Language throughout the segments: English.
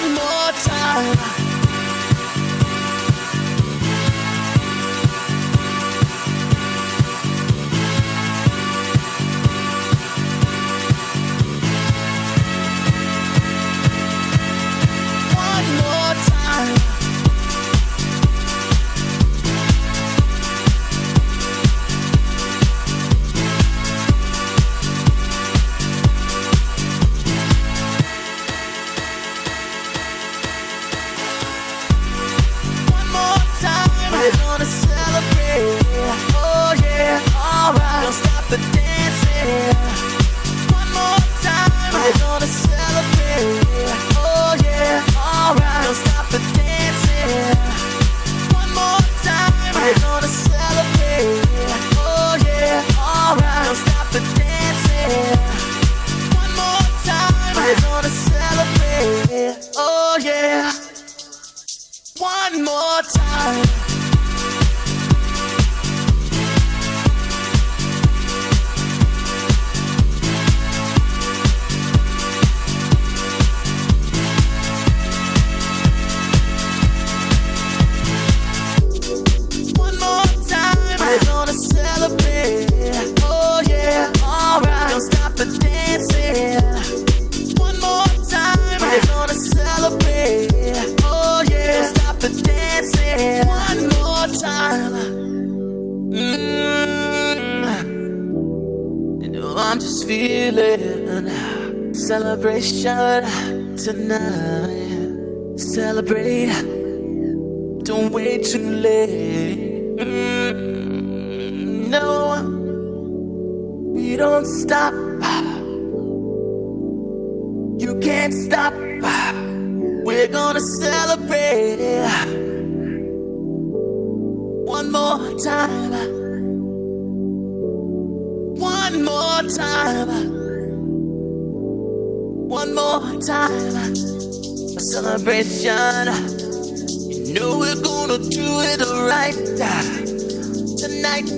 One more time. One more time. We're gonna celebrate, oh yeah, alright. Don't stop the dancing. One more time. We're gonna celebrate, oh yeah, alright. Don't stop the dancing. One more time. We're gonna celebrate, oh yeah, alright. Don't stop the dancing. One more time. We're gonna celebrate, oh yeah. One more time. One more time. We're gonna celebrate. Oh yeah, alright. Don't stop the dancing. One more time. We're gonna celebrate. Oh yeah, don't stop the dancing. One more time. You know I'm just feeling celebration tonight. Celebrate. Don't wait too late. No, we don't stop. You can't stop. We're gonna celebrate. One more time. One more time. One more time. A celebration. You know we're gonna do it right tonight.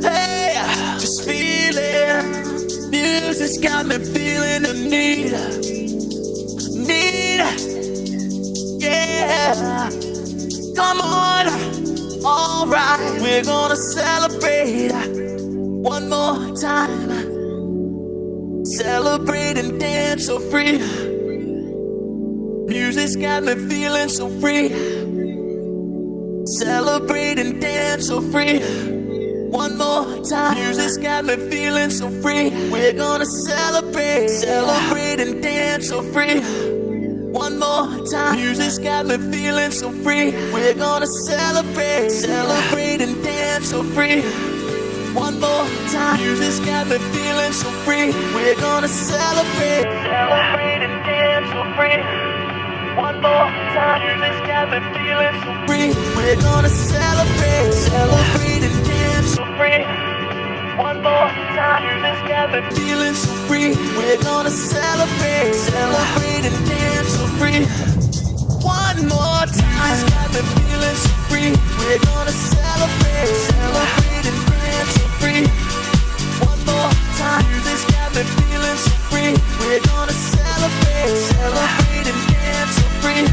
Hey, just feeling. Music's got me feeling the need. Yeah. Come on. Alright, we're gonna celebrate one more time. Celebrate and dance so free. Music's got me feeling so free. Celebrate and dance so free. One more time. Music's got me feeling so free. We're gonna celebrate. Celebrate and dance so free. One more time. Music's got me feeling so free. We're gonna celebrate. Celebrate and dance so free. One more time. Music's got me feeling so free. We're gonna celebrate. Celebrate and dance so free. One more time. Music's got me feeling so free. We're gonna celebrate. Celebrate and dance so free. One more time. Music's got me feeling so free. We're gonna celebrate. Celebrate and dance so free. One more time. Music's got me feeling so free. We're gonna celebrate. Celebrate and dance so free. One more time. Music's got me feeling so free. We're gonna celebrate. Celebrate and dance so free.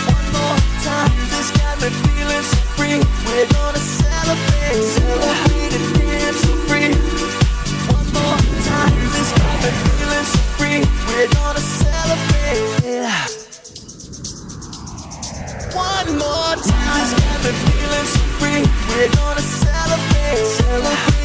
One more time. Music's got me feeling so free. We're gonna celebrate. Celebrate and dance so free. One more time. Music's got me feeling so free. We're gonna celebrate. One more time. Music's got me feeling so free. We're gonna celebrate. Celebrate.